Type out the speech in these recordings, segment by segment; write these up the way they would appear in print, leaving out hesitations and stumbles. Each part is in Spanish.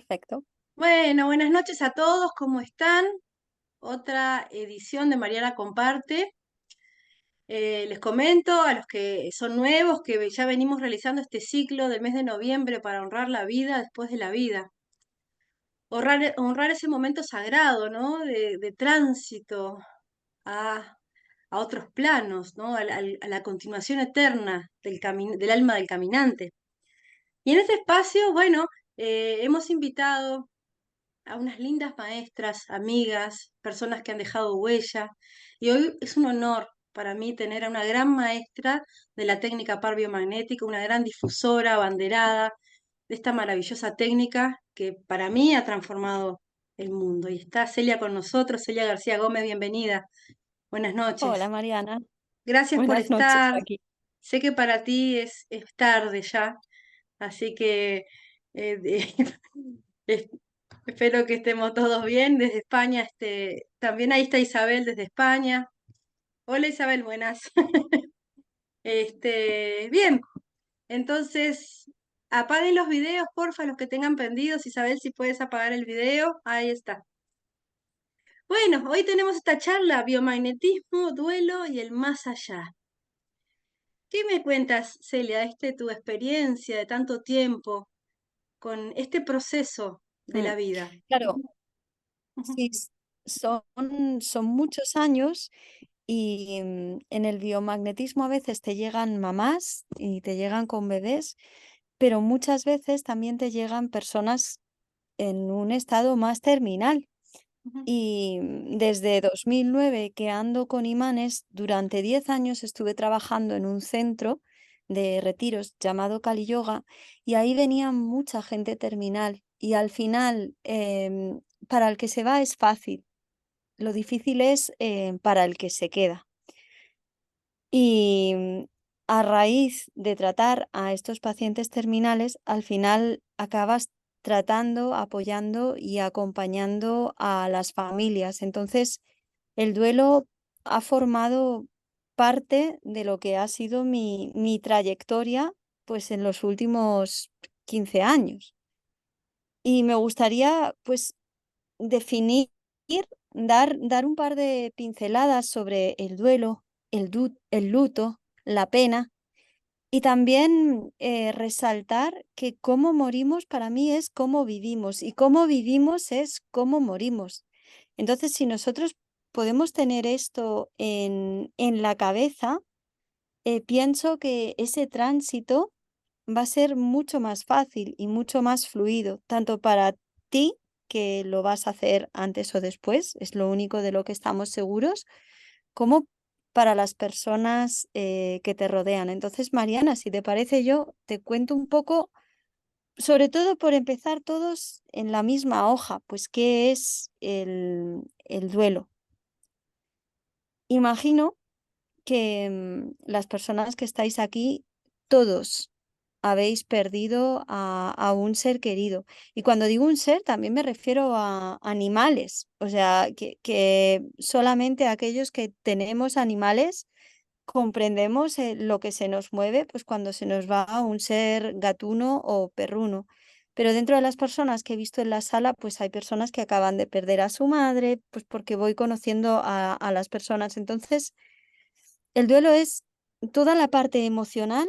Perfecto. Bueno, buenas noches a todos, ¿cómo están? Otra edición de Mariana Comparte. Les comento a los que son nuevos que ya venimos realizando este ciclo del mes de noviembre para honrar la vida después de la vida. Honrar ese momento sagrado, ¿no? De tránsito a, a otros planos, ¿no? A la continuación eterna del alma del caminante. Y en este espacio, bueno, hemos invitado a unas lindas maestras, amigas, personas que han dejado huella. Y hoy es un honor para mí tener a una gran maestra de la técnica par biomagnética, una gran difusora, abanderada de esta maravillosa técnica que para mí ha transformado el mundo. Y está Celia con nosotros, Celia García Gómez, bienvenida. Buenas Hola noches. Mariana, Gracias por buenas noches estar. aquí. Sé que para ti es tarde ya, así que es- espero que estemos todos bien. Desde España, también ahí está Isabel desde España. Hola Isabel, buenas. Bien, entonces apaguen los videos, porfa, los que tengan prendidos. Isabel, si puedes apagar el video, ahí está. Bueno, hoy tenemos esta charla, biomagnetismo, duelo y el más allá. ¿Qué me cuentas, Celia, tu experiencia de tanto tiempo con este proceso de Mm, la vida? Claro, Ujú, sí, son muchos años y en el biomagnetismo a veces te llegan mamás y te llegan con bebés, pero muchas veces también te llegan personas en un estado más terminal. ujú. Y desde 2009 que ando con imanes, durante 10 años estuve trabajando en un centro de retiros llamado Kali Yoga y ahí venía mucha gente terminal y al final para el que se va es fácil, lo difícil es para el que se queda. Y a raíz de tratar a estos pacientes terminales, al final acabas tratando, apoyando y acompañando a las familias. Entonces, el duelo ha formado parte de lo que ha sido mi trayectoria, pues en los últimos 15 años. Y me gustaría, pues, definir, dar un par de pinceladas sobre el duelo, el luto, la pena y también resaltar que cómo morimos para mí es cómo vivimos y cómo vivimos es cómo morimos. Entonces, si nosotros podemos tener esto en la cabeza, pienso que ese tránsito va a ser mucho más fácil y mucho más fluido, tanto para ti, que lo vas a hacer antes o después, es lo único de lo que estamos seguros, como para las personas que te rodean. Entonces, Mariana, si te parece, yo te cuento un poco, sobre todo por empezar todos en la misma hoja, pues qué es el duelo. Imagino que las personas que estáis aquí, todos habéis perdido a un ser querido. Y cuando digo un ser, también me refiero a animales. O sea, que solamente aquellos que tenemos animales comprendemos lo que se nos mueve, pues cuando se nos va un ser gatuno o perruno. Pero dentro de las personas que he visto en la sala, pues hay personas que acaban de perder a su madre, pues porque voy conociendo a las personas. Entonces, el duelo es toda la parte emocional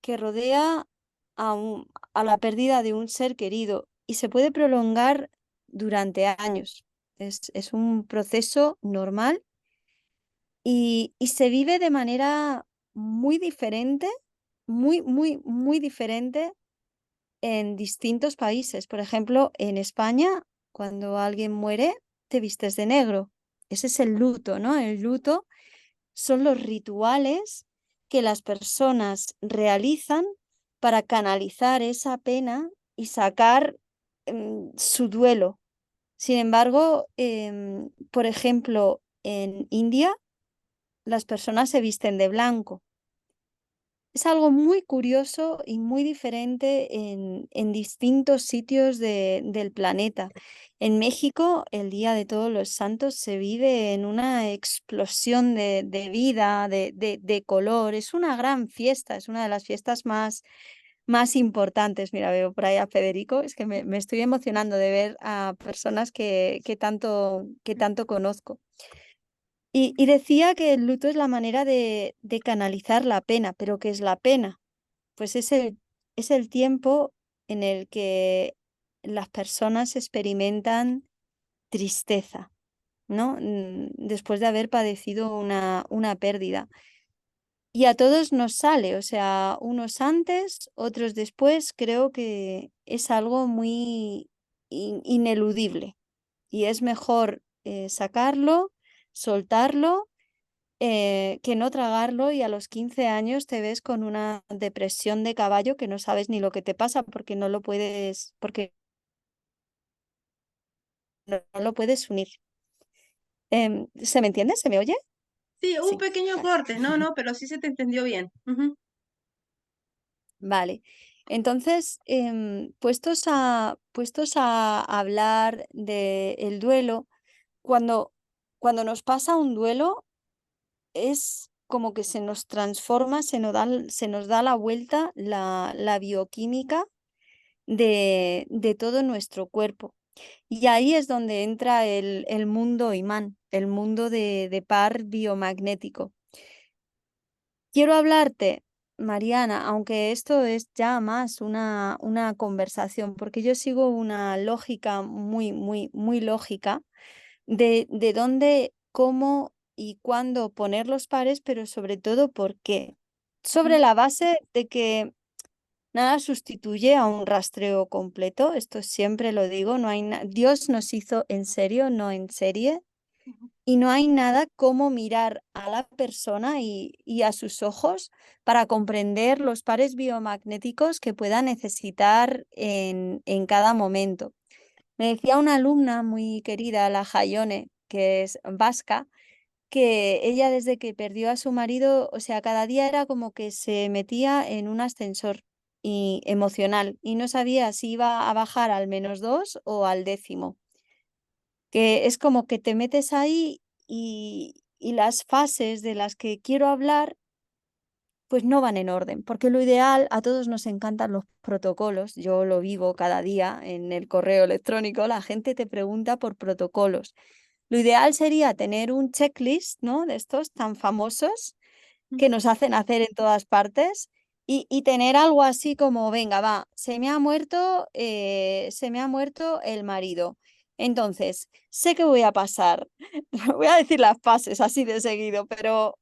que rodea a la pérdida de un ser querido y se puede prolongar durante años. Es un proceso normal y se vive de manera muy diferente, muy diferente en distintos países. Por ejemplo, en España, cuando alguien muere, te vistes de negro. Ese es el luto, ¿no? El luto son los rituales que las personas realizan para canalizar esa pena y sacar su duelo. Sin embargo, por ejemplo, en India, las personas se visten de blanco. Es algo muy curioso y muy diferente en distintos sitios del planeta. En México, el Día de Todos los Santos se vive en una explosión de vida, de color. Es una gran fiesta, es una de las fiestas más importantes. Mira, veo por ahí a Federico, es que me estoy emocionando de ver a personas que tanto conozco. Y decía que el luto es la manera de canalizar la pena, pero ¿qué es la pena? Pues es el tiempo en el que las personas experimentan tristeza, ¿no? Después de haber padecido una pérdida. Y a todos nos sale, o sea, unos antes, otros después, creo que es algo muy ineludible y es mejor sacarlo, soltarlo, que no tragarlo y a los 15 años te ves con una depresión de caballo que no sabes ni lo que te pasa porque no lo puedes, porque no lo puedes unir. ¿Se me entiende? ¿Se me oye? Sí, un Sí, pequeño vale. corte, no, no, pero sí se te entendió bien. Ujú, Vale. Entonces, puestos a hablar del duelo, cuando, cuando nos pasa un duelo, es como que se nos transforma, se nos da la vuelta la bioquímica de todo nuestro cuerpo. Y ahí es donde entra el mundo imán, el mundo de par biomagnético. Quiero hablarte, Mariana, aunque esto es ya más una conversación, porque yo sigo una lógica muy lógica de dónde, cómo y cuándo poner los pares, pero sobre todo por qué. Sobre ujú, la base de que nada sustituye a un rastreo completo, esto siempre lo digo, no hay Dios nos hizo en serio, no en serie, ujú. y no hay nada como mirar a la persona y a sus ojos para comprender los pares biomagnéticos que pueda necesitar en cada momento. Me decía una alumna muy querida, la Jaione, que es vasca, que ella desde que perdió a su marido, o sea, cada día era como que se metía en un ascensor y emocional y no sabía si iba a bajar al -2 o al 10º, que es como que te metes ahí y las fases de las que quiero hablar pues no van en orden, porque lo ideal, a todos nos encantan los protocolos, yo lo vivo cada día en el correo electrónico, la gente te pregunta por protocolos. Lo ideal sería tener un checklist, ¿no? De estos tan famosos que nos hacen hacer en todas partes y tener algo así como, venga, va, se me ha muerto el marido. Entonces, sé que voy a pasar, voy a decir las fases así de seguido, pero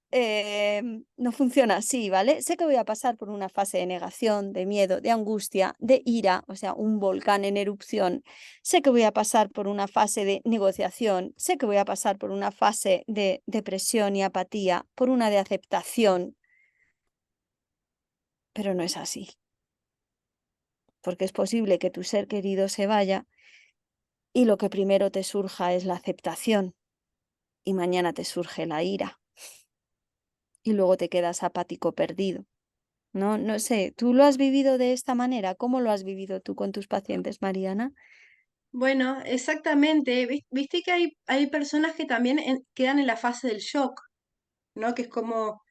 no funciona así, ¿vale? Sé que voy a pasar por una fase de negación, de miedo, de angustia, de ira, o sea, un volcán en erupción. Sé que voy a pasar por una fase de negociación, sé que voy a pasar por una fase de depresión y apatía, por una de aceptación, pero no es así, porque es posible que tu ser querido se vaya y lo que primero te surja es la aceptación y mañana te surge la ira y luego te quedas apático perdido. No, no sé, ¿tú lo has vivido de esta manera? ¿Cómo lo has vivido tú con tus pacientes, Mariana? Bueno, exactamente. Viste que hay personas que también quedan en la fase del shock, ¿no? Que es como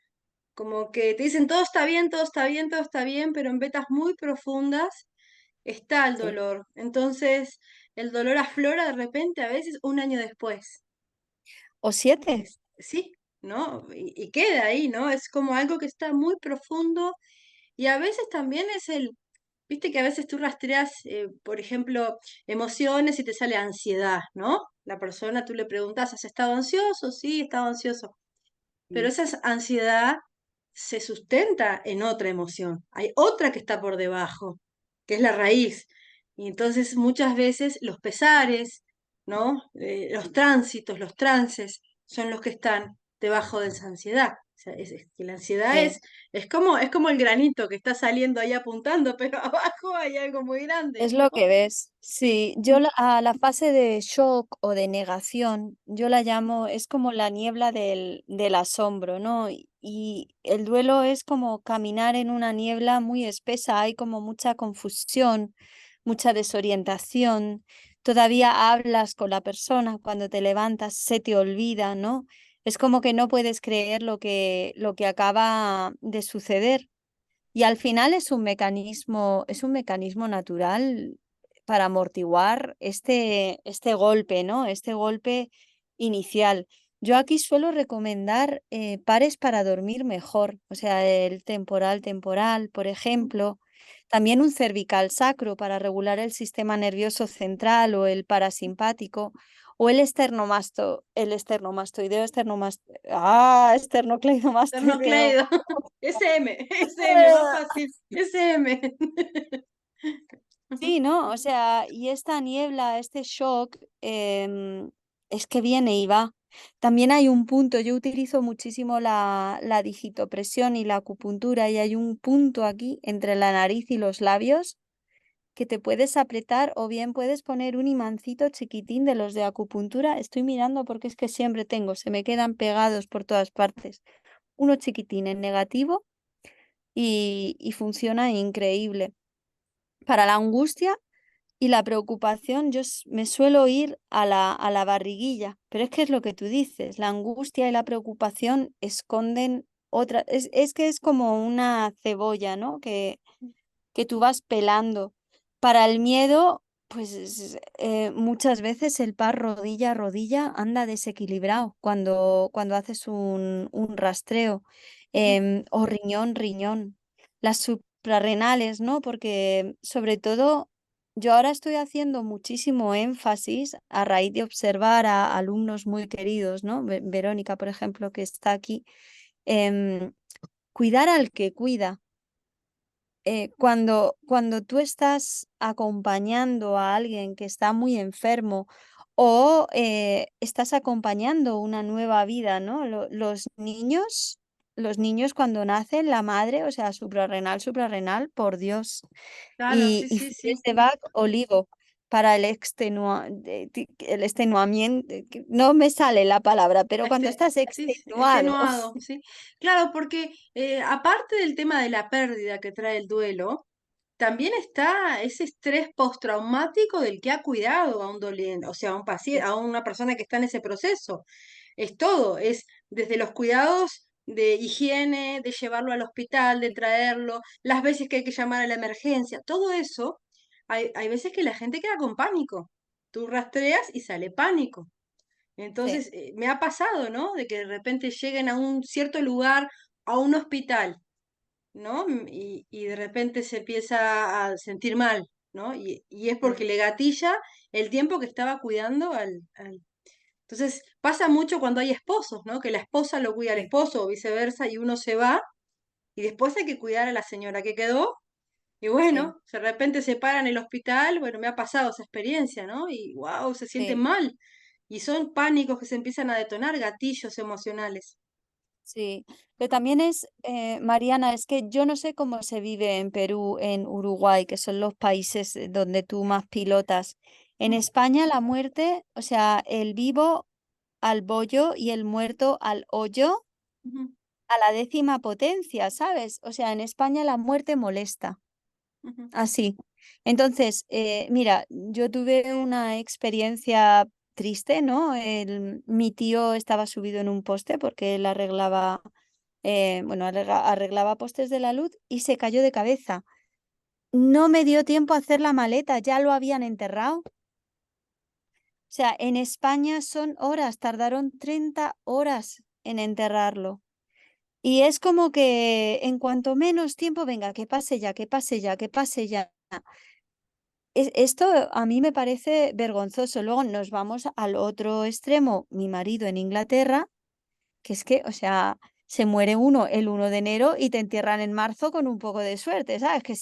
que te dicen todo está bien, todo está bien, todo está bien, pero en vetas muy profundas está el Sí. dolor. Entonces, el dolor aflora de repente a veces un año después. ¿O 7? Sí, ¿no? Y queda ahí, ¿no? Es como algo que está muy profundo y a veces también es viste que a veces tú rastreas, por ejemplo, emociones y te sale ansiedad, ¿no? La persona, tú le preguntas, ¿has estado ansioso? Sí, he estado ansioso. Pero Sí. esa ansiedad se sustenta en otra emoción. Hay otra que está por debajo, que es la raíz. Y entonces muchas veces los pesares, ¿no? Los tránsitos, los trances, son los que están debajo de esa ansiedad. O sea, es que la ansiedad Sí. es como el granito que está saliendo ahí apuntando, pero abajo hay algo muy grande, Es ¿no? lo que ves. Sí, a la fase de shock o de negación, yo la llamo, es como la niebla del asombro, ¿no? Y el duelo es como caminar en una niebla muy espesa, hay como mucha confusión, mucha desorientación, todavía hablas con la persona, cuando te levantas se te olvida, ¿no? Es como que no puedes creer lo que acaba de suceder. Y al final es un mecanismo natural para amortiguar este golpe, ¿no? Este golpe inicial. Yo aquí suelo recomendar pares para dormir mejor, o sea, el temporal temporal, por ejemplo, también un cervical sacro para regular el sistema nervioso central o el parasimpático, o el esternomastoideo, esternocleidomastoideo. Ternocleido. SM, SM, más fácil. SM. Sí, ¿no? O sea, y esta niebla, este shock, es que viene y va. También hay un punto, yo utilizo muchísimo la digitopresión y la acupuntura y hay un punto aquí entre la nariz y los labios que te puedes apretar o bien puedes poner un imancito chiquitín de los de acupuntura. Estoy mirando porque es que siempre tengo, se me quedan pegados por todas partes. Uno chiquitín en negativo y funciona increíble. Para la angustia y la preocupación, me suelo ir a a la barriguilla, pero es que es lo que tú dices, la angustia y la preocupación esconden otra, es que es como una cebolla, ¿no? Que tú vas pelando. Para el miedo, pues muchas veces el par rodilla a rodilla anda desequilibrado cuando haces un rastreo, o riñón, riñón. Las suprarrenales, ¿no? Porque sobre todo yo ahora estoy haciendo muchísimo énfasis a raíz de observar a alumnos muy queridos, ¿no? Verónica, por ejemplo, que está aquí, em, cuidar al que cuida. Cuando tú estás acompañando a alguien que está muy enfermo o estás acompañando una nueva vida, ¿no? Los niños cuando nacen, la madre, o sea, suprarrenal, suprarrenal, por Dios. Claro, sí, Y sí, flores sí. de Bach, olivo, para el extenuamiento, no me sale la palabra, pero cuando estás Sí, sí, extenuado. extenuado, sí. Claro, porque aparte del tema de la pérdida que trae el duelo, también está ese estrés postraumático del que ha cuidado a un doliente, o sea, a un paciente, a una persona que está en ese proceso. Es todo, es desde los cuidados de higiene, de llevarlo al hospital, de traerlo, las veces que hay que llamar a la emergencia, todo eso, hay veces que la gente queda con pánico. Tú rastreas y sale pánico. Sí, Entonces, me ha pasado, ¿no? De que de repente lleguen a un cierto lugar, a un hospital, ¿no? Y de repente se empieza a sentir mal, ¿no? Y es porque mm, le gatilla el tiempo que estaba cuidando Entonces, pasa mucho cuando hay esposos, ¿no? Que la esposa lo cuida al sí, esposo o viceversa y uno se va y después hay que cuidar a la señora que quedó. Y sí, bueno, de repente se para en el hospital, bueno, me ha pasado esa experiencia, ¿no? Y wow, se sienten sí. mal. Y son pánicos que se empiezan a detonar, gatillos emocionales. Sí, pero también Mariana, es que yo no sé cómo se vive en Perú, en Uruguay, que son los países donde tú más pilotas. En Mm, España la muerte, o sea, el vivo al bollo y el muerto al hoyo ujú, a la décima potencia, ¿sabes? O sea, en España la muerte molesta. ujú, Así. Entonces, mira, yo tuve una experiencia triste, ¿no? Mi tío estaba subido en un poste porque él arreglaba, bueno, arreglaba postes de la luz y se cayó de cabeza. No me dio tiempo a hacer la maleta, ya lo habían enterrado. O sea, en España son horas, tardaron 30 horas en enterrarlo. Y es como que en cuanto menos tiempo, venga, que pase ya, que pase ya, que pase ya. Esto a mí me parece vergonzoso. Luego nos vamos al otro extremo, mi marido en Inglaterra, que es que, o sea, se muere uno el 1 de enero y te entierran en marzo con un poco de suerte, ¿sabes? Que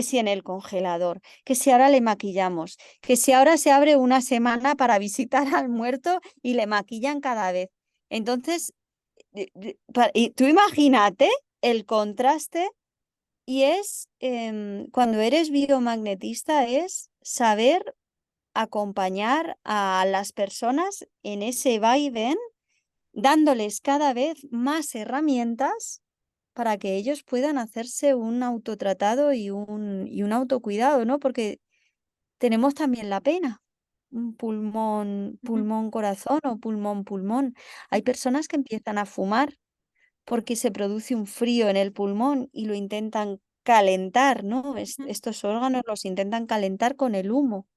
si en el congelador, que si ahora le maquillamos, que si ahora se abre una semana para visitar al muerto y le maquillan cada vez. Entonces, y tú imagínate el contraste y cuando eres biomagnetista, es saber acompañar a las personas en ese vaivén, dándoles cada vez más herramientas para que ellos puedan hacerse un autotratado y un autocuidado, ¿no? Porque tenemos también la pena. Un pulmón, ujú, pulmón, corazón o pulmón, pulmón. Hay personas que empiezan a fumar porque se produce un frío en el pulmón y lo intentan calentar, ¿no? Ujú, Estos órganos los intentan calentar con el humo.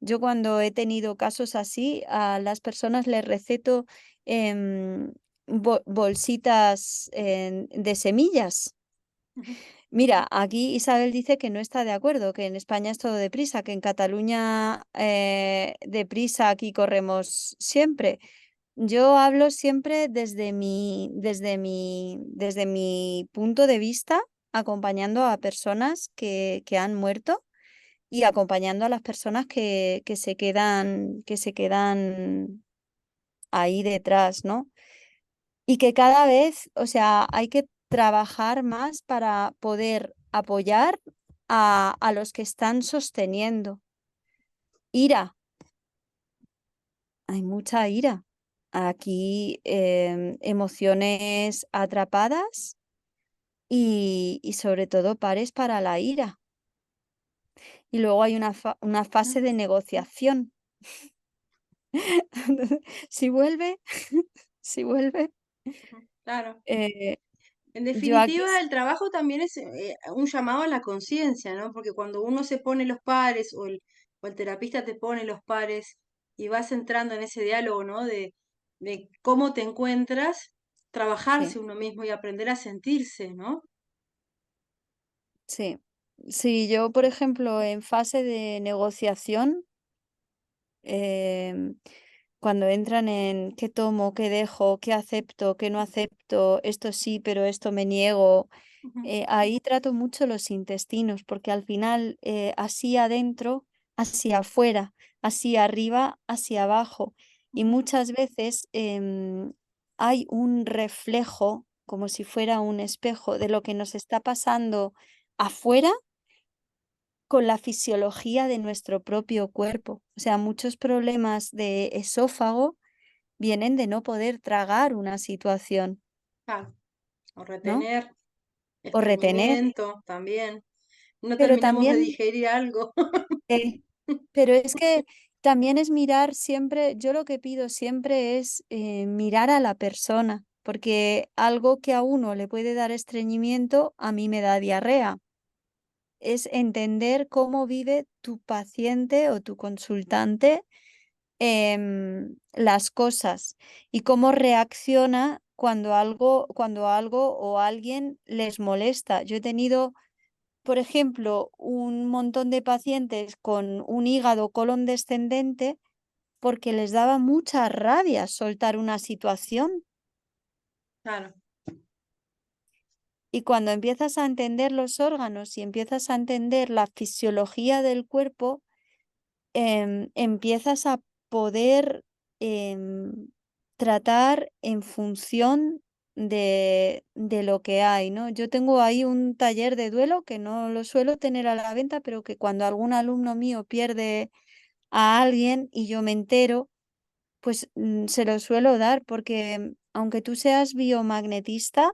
Yo cuando he tenido casos así, a las personas les receto em, bolsitas de semillas. ujú, Mira, aquí Isabel dice que no está de acuerdo, que en España es todo deprisa, que en Cataluña deprisa, aquí corremos siempre. Yo hablo siempre desde mi punto de vista, acompañando a personas que han muerto y acompañando a las personas que se quedan ahí detrás, ¿no? Y que cada vez, o sea, hay que trabajar más para poder apoyar a los que están sosteniendo. Ira, hay mucha ira. Aquí emociones atrapadas y sobre todo pares para la ira. Y luego hay una fase de negociación. Si vuelve, si vuelve, ujú. Claro. eh, En yo aquí definitiva, el trabajo también es un llamado a la conciencia, ¿no? Porque cuando uno se pone los pares o el terapista te pone los pares y vas entrando en ese diálogo, ¿no? De cómo te encuentras, sí, trabajarse uno mismo y aprender a sentirse, ¿no? sí. Sí, yo, por ejemplo, en fase de negociación, em, cuando entran en qué tomo, qué dejo, qué acepto, qué no acepto, esto sí, pero esto me niego, Ujú, ahí trato mucho los intestinos, porque al final así adentro, hacia afuera, así arriba, hacia abajo. Y ujú. muchas veces hay un reflejo, como si fuera un espejo, de lo que nos está pasando afuera con la fisiología de nuestro propio cuerpo. O sea, muchos problemas de esófago vienen de no poder tragar una situación, Claro. O ¿no? retener, O retener. estreñimiento también. No Pero terminamos de también, digerir algo. eh, pero es que también es mirar siempre, yo lo que pido siempre es mirar a la persona, porque algo que a uno le puede dar estreñimiento, a mí me da diarrea. Es entender cómo vive tu paciente o tu consultante las cosas y cómo reacciona cuando algo o alguien les molesta. Yo he tenido, por ejemplo, un montón de pacientes con un hígado colon descendente porque les daba mucha rabia soltar una situación. Claro. Y cuando empiezas a entender los órganos y empiezas a entender la fisiología del cuerpo, empiezas a poder em, tratar en función de lo que hay, ¿no? Yo tengo ahí un taller de duelo que no lo suelo tener a la venta, pero que cuando algún alumno mío pierde a alguien y yo me entero, pues se lo suelo dar porque aunque tú seas biomagnetista,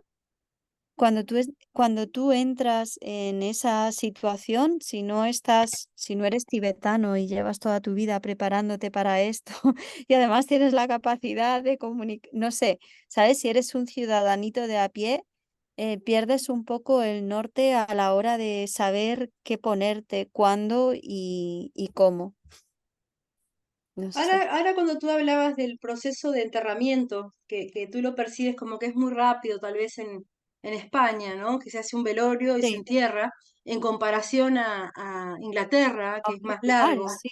cuando tú entras en esa situación, si no eres tibetano y llevas toda tu vida preparándote para esto y además tienes la capacidad de comunicar, no sé, ¿sabes? Si eres un ciudadanito de a pie, pierdes un poco el norte a la hora de saber qué ponerte, cuándo y cómo. No sé. Ahora cuando tú hablabas del proceso de enterramiento, que tú lo percibes como que es muy rápido, tal vez en España, ¿no? Que se hace un velorio y se Sí, entierra, en comparación a Inglaterra, a que es más Portugal, largo, sí.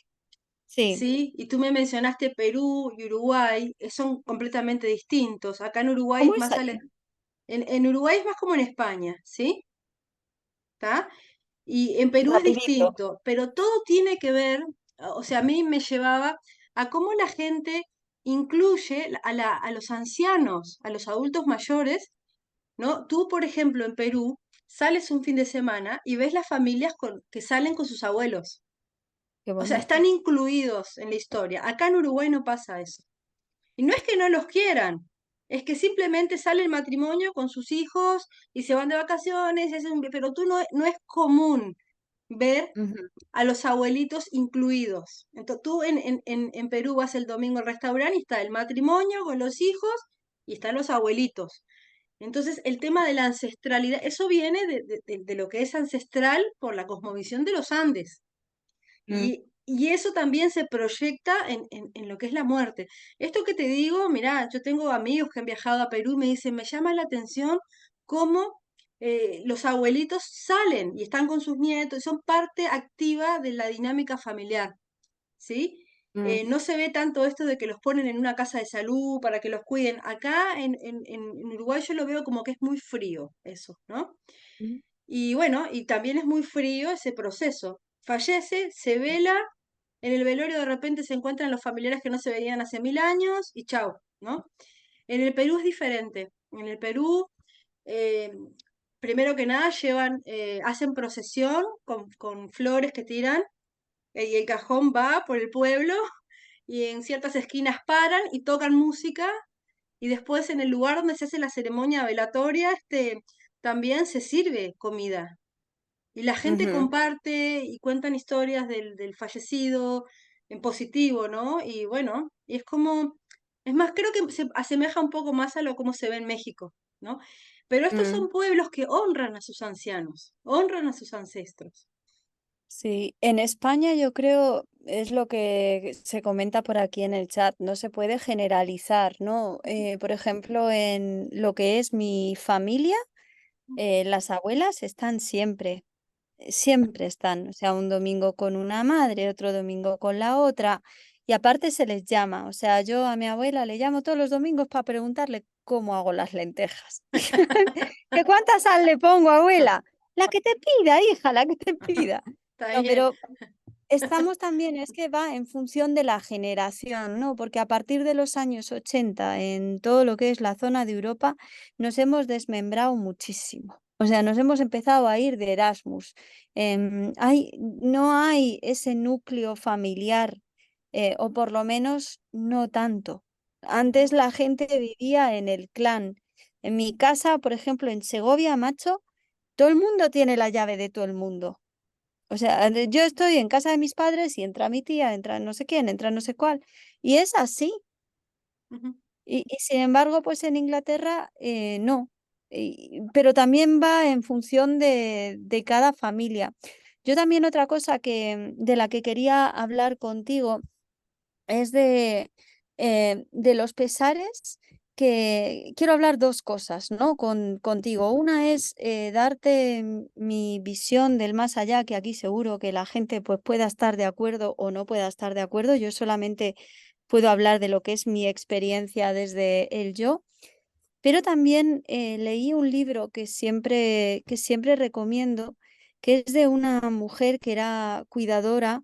Sí. ¿sí? Y tú me mencionaste Perú y Uruguay, son completamente distintos. Acá en Uruguay ¿Cómo es es más allí? en Uruguay es más como en España, ¿sí? ¿Está? Y en Perú es Rapidito. distinto, pero todo tiene que ver, o sea, a mí me llevaba a cómo la gente incluye a los ancianos, a los adultos mayores, ¿no? Tú, por ejemplo, en Perú, sales un fin de semana y ves las familias que salen con sus abuelos. Qué O sea, están bonito. incluidos en la historia. Acá en Uruguay no pasa eso. Y no es que no los quieran, es que simplemente sale el matrimonio con sus hijos y se van de vacaciones, pero tú no es común ver Ujú. a los abuelitos incluidos. Entonces, tú en Perú vas el domingo al restaurante y está el matrimonio con los hijos y están los abuelitos. Entonces, el tema de la ancestralidad, eso viene de lo que es ancestral por la cosmovisión de los Andes. Mm, Y eso también se proyecta en lo que es la muerte. Esto que te digo, mirá, yo tengo amigos que han viajado a Perú y me dicen, me llama la atención cómo los abuelitos salen y están con sus nietos y son parte activa de la dinámica familiar. ¿Sí? mm, No se ve tanto esto de que los ponen en una casa de salud para que los cuiden. Acá en Uruguay yo lo veo como que es muy frío eso, ¿no? mm, Y bueno, y también es muy frío ese proceso. Fallece, se vela, en el velorio de repente se encuentran los familiares que no se veían hace 1000 años y chao, ¿no? En el Perú es diferente. En el Perú, eh, primero que nada, hacen procesión con flores que tiran y el cajón va por el pueblo y en ciertas esquinas paran y tocan música y después en el lugar donde se hace la ceremonia velatoria, también se sirve comida. Y la gente ujú, comparte y cuentan historias del fallecido en positivo, ¿no? Y bueno, y es como, es más, creo que se asemeja un poco más a lo como se ve en México, ¿no? Pero estos mm. son pueblos que honran a sus ancianos, honran a sus ancestros. Sí, en España yo creo es lo que se comenta por aquí en el chat, no se puede generalizar, ¿no? Por ejemplo, en lo que es mi familia, las abuelas están siempre. Siempre están, o sea, un domingo con una madre, otro domingo con la otra, y aparte se les llama, o sea, yo a mi abuela le llamo todos los domingos para preguntarle cómo hago las lentejas. ¿Que cuánta sal le pongo, abuela? La que te pida, hija, la que te pida. Está No, bien. pero estamos también, es que va en función de la generación, ¿no? Porque a partir de los años 80 en todo lo que es la zona de Europa, nos hemos desmembrado muchísimo. O sea, nos hemos empezado a ir de Erasmus. No hay ese núcleo familiar, o por lo menos no tanto. Antes la gente vivía en el clan. En mi casa, por ejemplo, en Segovia, macho, todo el mundo tiene la llave de todo el mundo. O sea, yo estoy en casa de mis padres y entra mi tía, entra no sé quién, entra no sé cuál. Y es así. Ujú, Y sin embargo, pues en Inglaterra no. Pero también va en función de cada familia. Yo también otra cosa de la que quería hablar contigo es de los pesares, que quiero hablar dos cosas, ¿no? Contigo. Una es darte mi visión del más allá, que aquí seguro que la gente pues pueda estar de acuerdo o no pueda estar de acuerdo. Yo solamente puedo hablar de lo que es mi experiencia desde el yo. Pero también leí un libro que siempre recomiendo, que es de una mujer que era cuidadora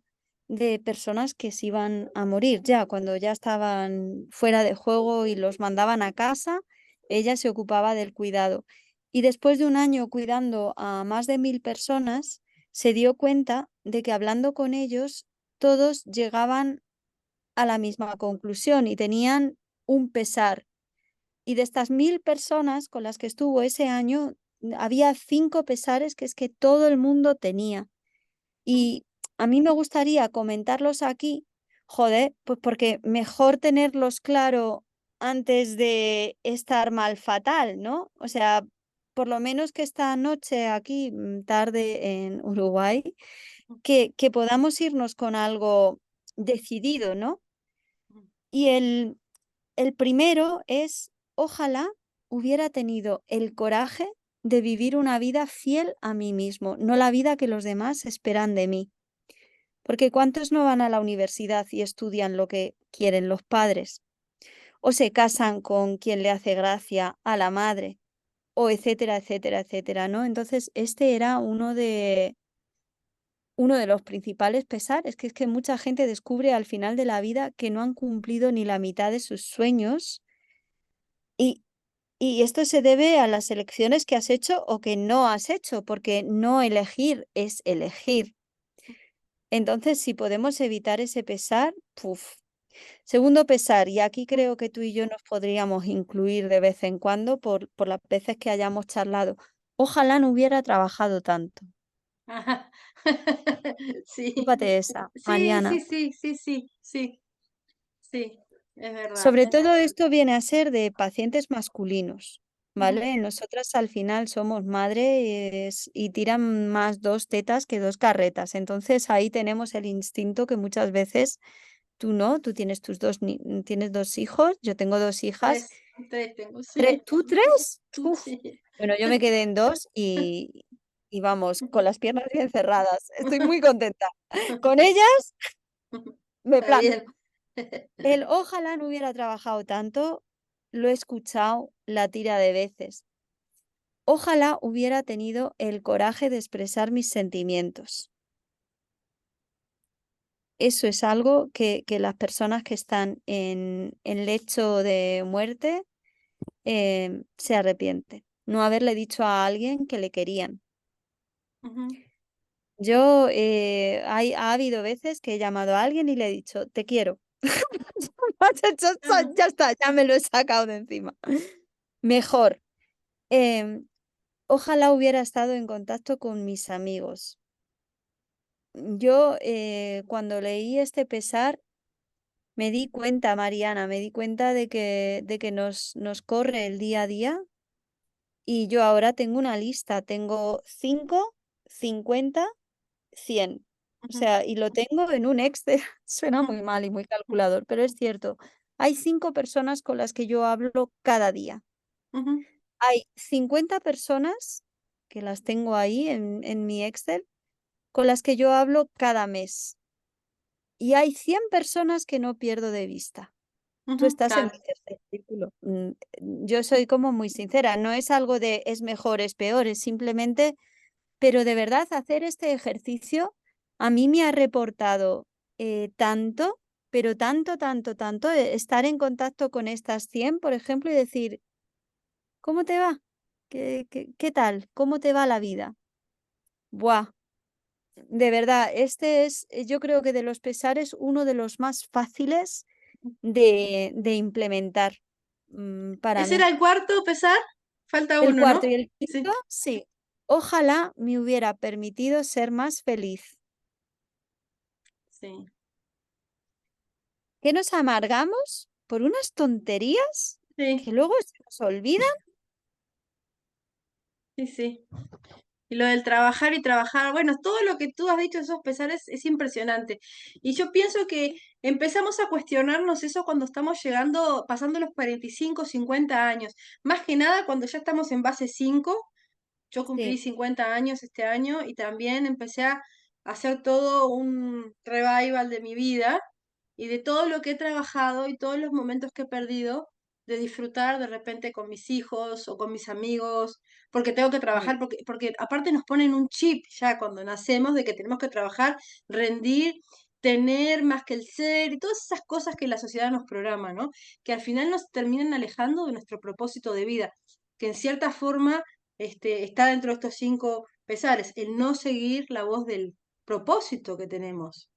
de personas que se iban a morir ya, cuando ya estaban fuera de juego y los mandaban a casa, ella se ocupaba del cuidado. Y después de un año cuidando a más de 1000 personas, se dio cuenta de que hablando con ellos, todos llegaban a la misma conclusión y tenían un pesar, y de estas 1000 personas con las que estuvo ese año, había 5 pesares que es que todo el mundo tenía. ujú, Y a mí me gustaría comentarlos aquí, joder, pues porque mejor tenerlos claro antes de estar mal fatal, ¿no? O sea, por lo menos que esta noche aquí, tarde en Uruguay, ujú, que podamos irnos con algo decidido, ¿no? ujú, Y el primero es, ojalá hubiera tenido el coraje de vivir una vida fiel a mí mismo, no la vida que los demás esperan de mí. Porque ¿cuántos no van a la universidad y estudian lo que quieren los padres? O se casan con quien le hace gracia a la madre, o etcétera, etcétera, etcétera, ¿no? Entonces, este era uno de los principales pesares, que es que mucha gente descubre al final de la vida que no han cumplido ni la mitad de sus sueños. Y, y esto se debe a las elecciones que has hecho o que no has hecho, porque no elegir es elegir. Entonces, si podemos evitar ese pesar, puf. Segundo pesar, y aquí ujú. creo que tú y yo nos podríamos incluir de vez en cuando por las veces que hayamos charlado. Ojalá no hubiera trabajado tanto. Ajá. Sí, Fíjate esa, sí, sí, Mariana. sí, sí, sí, sí, sí, es verdad. Sobre todo esto viene a ser de pacientes masculinos, ujú. ¿vale? Nosotras al final somos madres y tiran más dos tetas que dos carretas. Entonces ahí tenemos el instinto que muchas veces tú no, tú tienes tienes dos hijos, yo tengo dos hijas. Tres, tres tengo, sí. ¿Tú tres? Uf. Sí. Bueno, yo me quedé en dos y vamos, con las piernas bien cerradas. Estoy muy contenta. Con ellas me Está planto. bien. El ojalá no hubiera trabajado tanto, lo he escuchado la tira de veces. Ojalá hubiera tenido el coraje de expresar mis sentimientos. Eso es algo que las personas que están en lecho de muerte se arrepienten. No haberle dicho a alguien que le querían. Ujú, Yo, ha habido veces que he llamado a alguien y le he dicho, te quiero. ajá, Ya está, ya me lo he sacado de encima. Mejor. em, Ojalá hubiera estado en contacto con mis amigos. Yo, cuando leí este pesar, me di cuenta, Mariana, me di cuenta de que nos corre el día a día y yo ahora tengo una lista, tengo 5, 50, 100. O ujú, sea, y lo tengo en un Excel. Suena ujú, muy mal y muy calculador, pero es cierto. Hay 5 personas con las que yo hablo cada día. ujú, Hay 50 personas que las tengo ahí en mi Excel con las que yo hablo cada mes. Y hay 100 personas que no pierdo de vista. Tú ujú, estás en claro. mi tercer círculo. Yo soy como muy sincera, no es algo de es mejor, es peor, es simplemente, pero de verdad hacer este ejercicio a mí me ha reportado tanto, pero tanto, tanto, tanto, estar en contacto con estas 100 por ejemplo, y decir, ¿cómo te va? ¿Qué tal? ¿Cómo te va la vida? Buah, de verdad, este es, yo creo que de los pesares, uno de los más fáciles de implementar, para ¿Ese mí. era el cuarto pesar? Falta El uno, cuarto ¿no? y el Sí, quinto, sí. Ojalá me hubiera permitido ser más feliz. sí, ¿Que nos amargamos por unas tonterías sí, que luego se nos olvidan? sí, sí. Y lo del trabajar y trabajar, bueno, todo lo que tú has dicho, esos pesares, es impresionante. Y yo pienso que empezamos a cuestionarnos eso cuando estamos llegando, pasando los 45, 50 años. Más que nada cuando ya estamos en base 5. Yo cumplí Sí. 50 años este año y también empecé a hacer todo un revival de mi vida y de todo lo que he trabajado y todos los momentos que he perdido de disfrutar de repente con mis hijos o con mis amigos, porque tengo que Mm, trabajar, porque aparte nos ponen un chip ya cuando nacemos de que tenemos que trabajar, rendir, tener más que el ser y todas esas cosas que la sociedad nos programa, ¿no? Que al final nos terminan alejando de nuestro propósito de vida, que en cierta forma está dentro de estos 5 pesares, el no seguir la voz del propósito que tenemos,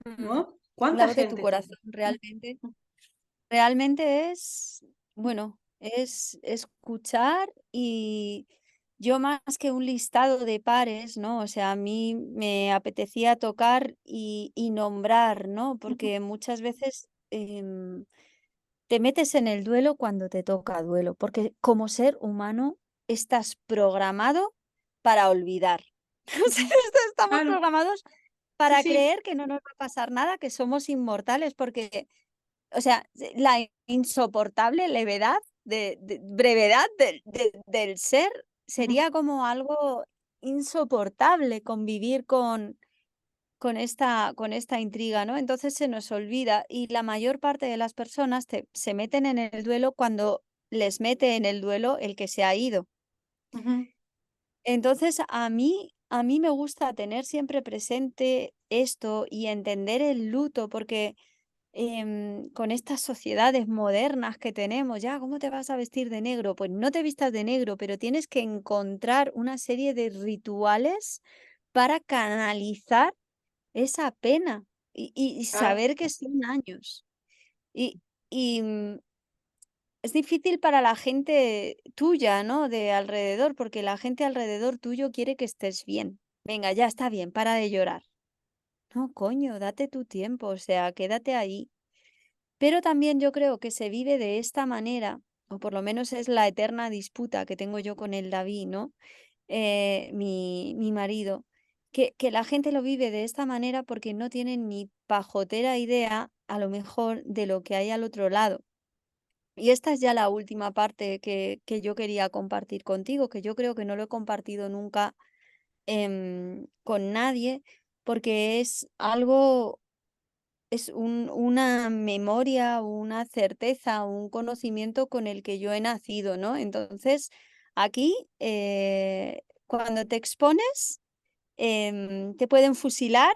mm. ¿no? La ¿Cuánta voz de tu gente? corazón, realmente. Realmente es, bueno, es escuchar y yo más que un listado de pares, ¿no? O sea, a mí me apetecía tocar y nombrar, ¿no? Porque muchas veces te metes en el duelo cuando te toca duelo, porque como ser humano estás programado para olvidar. O sea, Ujú. estamos Claro, programados sí, para sí, creer que no nos va a pasar nada, que somos inmortales, porque o sea, la insoportable levedad de brevedad del ser ujú, sería como algo insoportable convivir con esta intriga, ¿no? Entonces se nos olvida y la mayor parte de las personas se meten en el duelo cuando les mete en el duelo el que se ha ido. ujú, Entonces a mí me gusta tener siempre presente esto y entender el luto porque con estas sociedades modernas que tenemos, ya, ¿cómo te vas a vestir de negro? Pues no te vistas de negro, pero tienes que encontrar una serie de rituales para canalizar esa pena y claro. saber que son años. Y, y es difícil para la gente tuya, ¿no? De alrededor, porque la gente alrededor tuyo quiere que estés bien. Venga, ya está bien, para de llorar. No, coño, date tu tiempo, o sea, quédate ahí. Pero también yo creo que se vive de esta manera o por lo menos es la eterna disputa que tengo yo con el David, ¿no? Mi marido, que la gente lo vive de esta manera porque no tienen ni pajotera idea, a lo mejor, de lo que hay al otro lado. Y esta es ya la última parte que yo quería compartir contigo, que yo creo que no lo he compartido nunca con nadie, porque es algo, es una memoria, una certeza, un conocimiento con el que yo he nacido, ¿no? Entonces, aquí, cuando te expones, te pueden fusilar.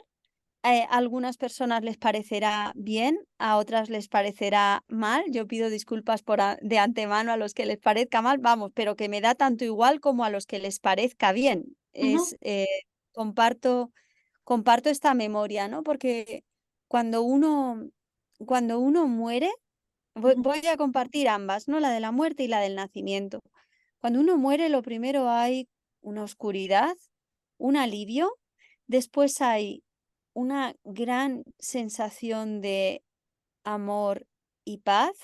A algunas personas les parecerá bien, a otras les parecerá mal. Yo pido disculpas de antemano a los que les parezca mal, vamos, pero que me da tanto igual como a los que les parezca bien. Ujú, Comparto, comparto esta memoria, ¿no? Porque cuando uno, cuando uno muere, ujú. voy a compartir ambas, ¿no? La de la muerte y la del nacimiento. Cuando uno muere, lo primero hay una oscuridad, un alivio, después hay una gran sensación de amor y paz,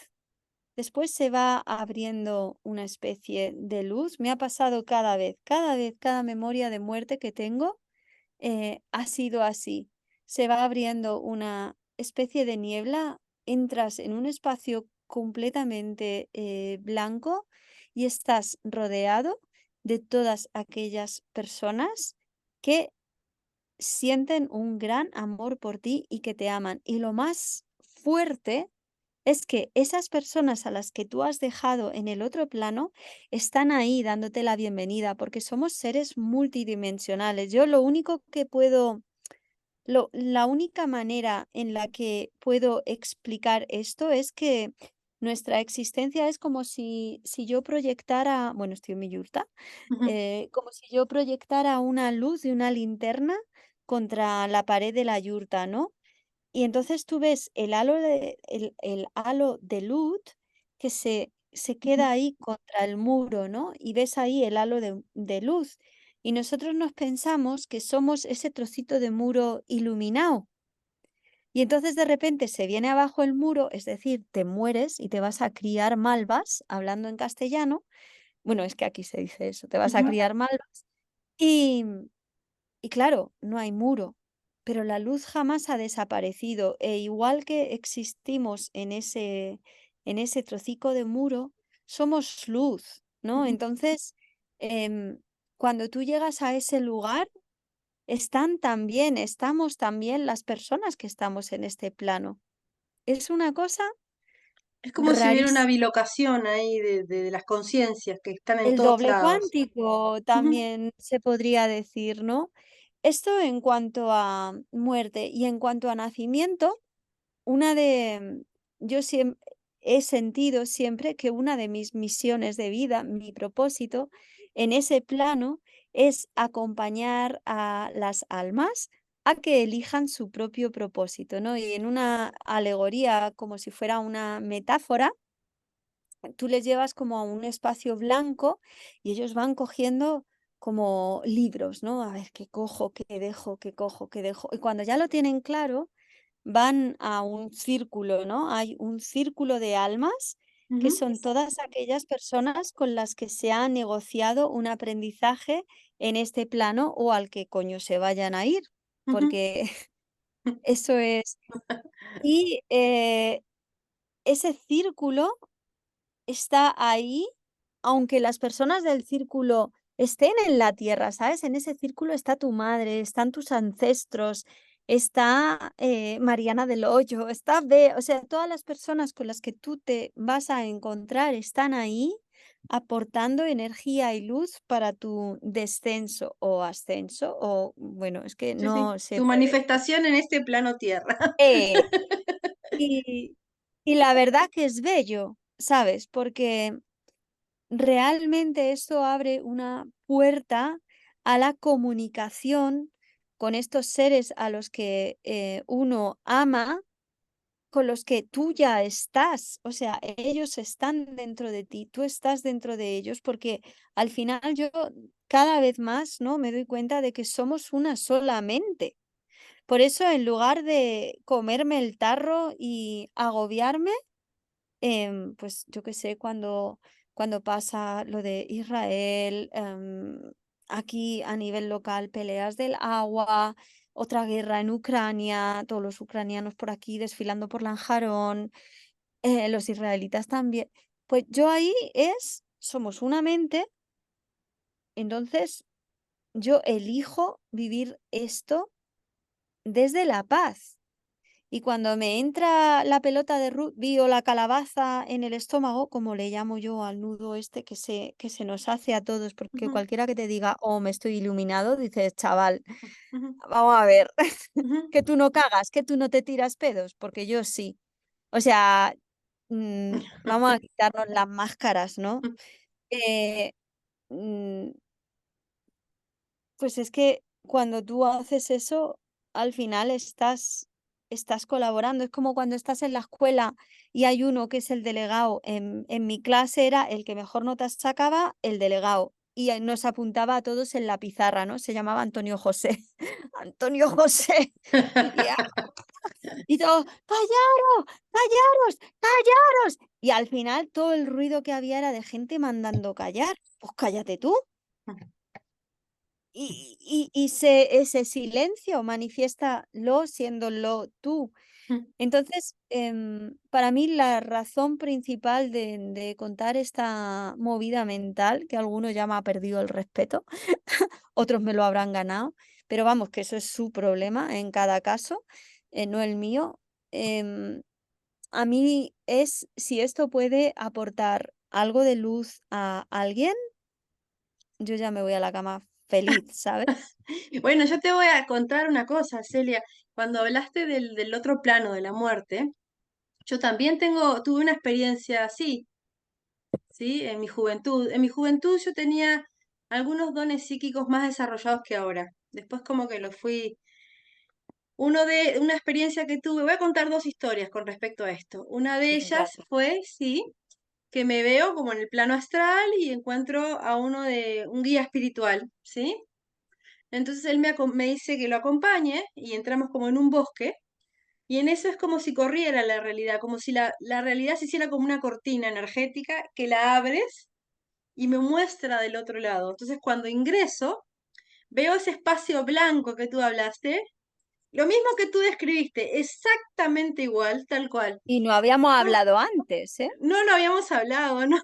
después se va abriendo una especie de luz. Me ha pasado cada vez, cada memoria de muerte que tengo ha sido así. Se va abriendo una especie de niebla, entras en un espacio completamente blanco y estás rodeado de todas aquellas personas que sienten un gran amor por ti y que te aman. Y lo más fuerte es que esas personas a las que tú has dejado en el otro plano están ahí dándote la bienvenida, porque somos seres multidimensionales. Yo lo único que puedo, la única manera en la que puedo explicar esto es que nuestra existencia es como si yo proyectara, bueno, estoy en mi yurta, Ujú, como si yo proyectara una luz de una linterna contra la pared de la yurta, ¿no? Y entonces tú ves el halo de luz que se ujú. queda ahí contra el muro, ¿no? Y ves ahí el halo de luz. Y nosotros nos pensamos que somos ese trocito de muro iluminado. Y entonces de repente se viene abajo el muro, es decir, te mueres y te vas a criar malvas, hablando en castellano. Bueno, es que aquí se dice eso, te vas a Ujú. criar malvas. Y, y claro, no hay muro, pero la luz jamás ha desaparecido. E igual que existimos en ese trocico de muro, somos luz, ¿no? Ujú. Entonces, cuando tú llegas a ese lugar, estamos también las personas que estamos en este plano. Es una cosa Es como si hubiera una rarísima. bilocación ahí de las conciencias que están en El todos doble lados. cuántico Ujú, también se podría decir, ¿no? Esto en cuanto a muerte y en cuanto a nacimiento, una de yo he sentido siempre que una de mis misiones de vida, mi propósito en ese plano es acompañar a las almas a que elijan su propio propósito, ¿no? Y en una alegoría, como si fuera una metáfora, tú les llevas como a un espacio blanco y ellos van cogiendo como libros, ¿no? A ver qué cojo, qué dejo, qué cojo, qué dejo. Y cuando ya lo tienen claro, van a un círculo, ¿no? Hay un círculo de almas que ujú, son todas aquellas personas con las que se ha negociado un aprendizaje en este plano o al que coño se vayan a ir, ujú, porque eso es. Y ese círculo está ahí, aunque las personas del círculo estén en la tierra, ¿sabes? En ese círculo está tu madre, están tus ancestros, está Mariana del Hoyo, está o sea, todas las personas con las que tú te vas a encontrar están ahí aportando energía y luz para tu descenso o ascenso, o bueno, es que sí, sí. no se Tu puede. manifestación en este plano tierra. Eh, y, y la verdad que es bello, ¿sabes? Porque realmente esto abre una puerta a la comunicación con estos seres a los que uno ama, con los que tú ya estás, o sea, ellos están dentro de ti, tú estás dentro de ellos, porque al final yo cada vez más, ¿no? Me doy cuenta de que somos una sola mente. Por eso, en lugar de comerme el tarro y agobiarme, pues yo qué sé, cuando pasa lo de Israel, aquí a nivel local, peleas del agua, otra guerra en Ucrania, todos los ucranianos por aquí desfilando por Lanjarón, los israelitas también. Pues yo ahí somos una mente, entonces yo elijo vivir esto desde la paz. Y cuando me entra la pelota de rugby o la calabaza en el estómago, como le llamo yo al nudo este que se nos hace a todos, porque Ujú, cualquiera que te diga, oh, me estoy iluminado, dices, chaval, ujú, vamos a ver, ujú. que tú no cagas, que tú no te tiras pedos, porque yo sí. O sea, vamos a quitarnos las máscaras, ¿no? Eh, mm, Pues es que cuando tú haces eso, al final estás colaborando. Es como cuando estás en la escuela y hay uno que es el delegado. En mi clase era el que mejor notas sacaba, el delegado. Y nos apuntaba a todos en la pizarra, ¿no? Se llamaba Antonio José. Antonio José. Y, y todos, callaros, callaros, callaros. Y al final todo el ruido que había era de gente mandando callar. Pues cállate tú. Ese silencio manifiéstalo siéndolo tú. Entonces, para mí la razón principal de contar esta movida mental, que algunos llama ha perdido el respeto, otros me lo habrán ganado, pero vamos, que eso es su problema en cada caso, no el mío. em, a mí es si esto puede aportar algo de luz a alguien, yo ya me voy a la cama feliz, ¿sabes? Bueno, yo te voy a contar una cosa, Celia. Cuando hablaste del otro plano de la muerte, yo también tuve una experiencia así, ¿sí? En mi juventud. En mi juventud yo tenía algunos dones psíquicos más desarrollados que ahora. Después como que los fui. Una experiencia que tuve, voy a contar dos historias con respecto a esto. Una de ellas Gracias. fue, sí, que me veo como en el plano astral y encuentro a uno de un guía espiritual, ¿sí? Entonces él me dice que lo acompañe y entramos como en un bosque y en eso es como si corriera la realidad, como si la realidad se hiciera como una cortina energética que la abres y me muestra del otro lado. Entonces cuando ingreso, veo ese espacio blanco que tú hablaste, lo mismo que tú describiste, exactamente igual, tal cual. Y no habíamos No, hablado antes, ¿eh? no lo habíamos hablado, ¿no?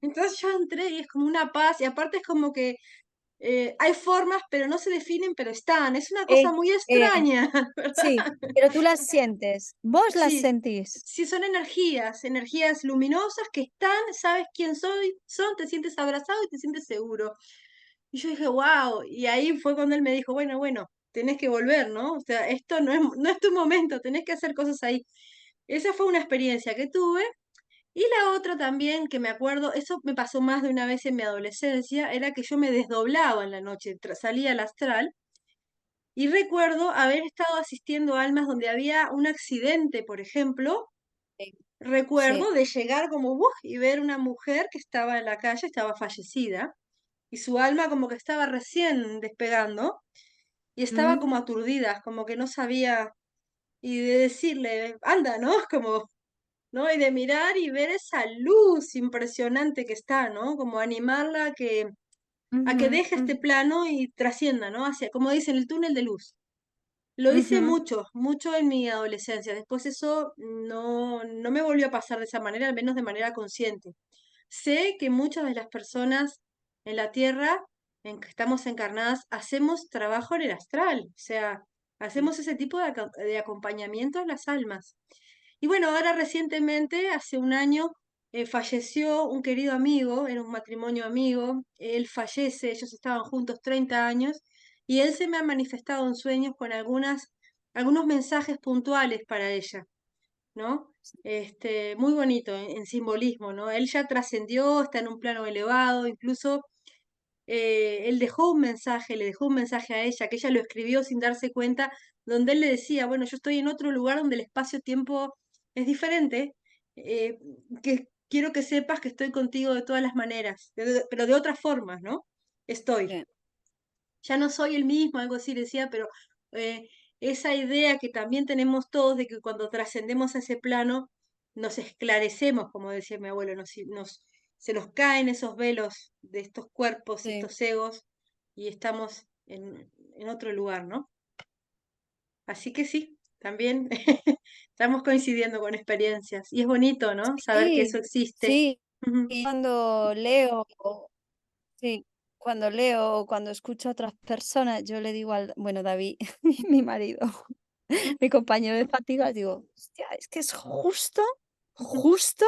Entonces yo entré y es como una paz y aparte es como que hay formas, pero no se definen, pero están. Es una cosa Eh, muy eh, extraña, ¿verdad? sí, pero tú las sientes, vos las Sí, sentís. sí son energías, energías luminosas que están, sabes quién son, te sientes abrazado y te sientes seguro. Y yo dije, wow, y ahí fue cuando él me dijo, bueno, tenés que volver, ¿no? O sea, esto no es tu momento, tenés que hacer cosas ahí. Esa fue una experiencia que tuve. Y la otra también que me acuerdo, eso me pasó más de una vez en mi adolescencia, era que yo me desdoblaba en la noche, salía al astral y recuerdo haber estado asistiendo a almas donde había un accidente, por ejemplo. Sí, sí. Recuerdo de llegar como y ver una mujer que estaba en la calle, estaba fallecida, y su alma como que estaba recién despegando y estaba Mm, como aturdida, como que no sabía, y de decirle, anda, ¿no? Como, ¿no? Y de mirar y ver esa luz impresionante que está, ¿no? Como animarla a que ujú, deje ujú, este plano y trascienda, ¿no? Hacia, como dicen, el túnel de luz. Lo hice ujú. mucho, mucho en mi adolescencia. Después eso no me volvió a pasar de esa manera, al menos de manera consciente. Sé que muchas de las personas en la Tierra en que estamos encarnadas hacemos trabajo en el astral, o sea, hacemos ese tipo de acompañamiento a las almas. Y bueno, ahora recientemente, hace un año, falleció un querido amigo, era un matrimonio amigo, él fallece, ellos estaban juntos 30 años, y él se me ha manifestado en sueños con algunos mensajes puntuales para ella, ¿no? Muy bonito en simbolismo, ¿no? Él ya trascendió, está en un plano elevado, incluso él dejó un mensaje, le dejó un mensaje a ella, que ella lo escribió sin darse cuenta, donde él le decía, bueno, yo estoy en otro lugar donde el espacio-tiempo es diferente, eh, que quiero que sepas que estoy contigo de todas las maneras, pero de otras formas, ¿no? Estoy. Sí. Ya no soy el mismo, algo así decía, pero esa idea que también tenemos todos de que cuando trascendemos a ese plano, nos esclarecemos, como decía mi abuelo, se nos caen esos velos de estos cuerpos y Sí, estos egos y estamos en otro lugar, ¿no? Así que sí, también estamos coincidiendo con experiencias y es bonito, ¿no? Saber que eso sí, existe. sí. Ujú, Y cuando leo, sí, cuando leo o cuando escucho a otras personas, yo le digo al, bueno, David, mi marido, ujú, mi compañero de fatigas, digo, hostia, es que es justo, ujú. justo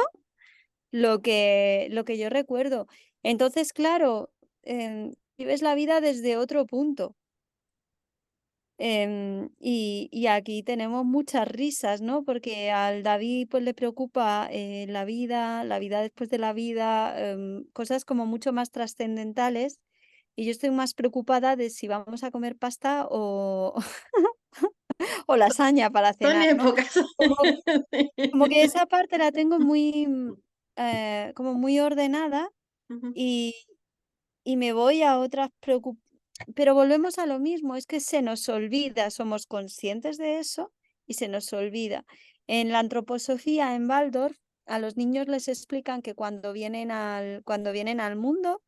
lo que yo recuerdo. Entonces, claro, vives la vida desde otro punto. Y aquí tenemos muchas risas, ¿no? Porque al David pues le preocupa la vida después de la vida, cosas como mucho más trascendentales. Y yo estoy más preocupada de si vamos a comer pasta o, o lasaña para Son cenar, ¿no? épocas. Como, como que esa parte la tengo muy, como muy ordenada Ujú, y, y me voy a otras preocupaciones. Pero volvemos a lo mismo, es que se nos olvida, somos conscientes de eso y se nos olvida. En la antroposofía en Waldorf, a los niños les explican que cuando vienen al mundo,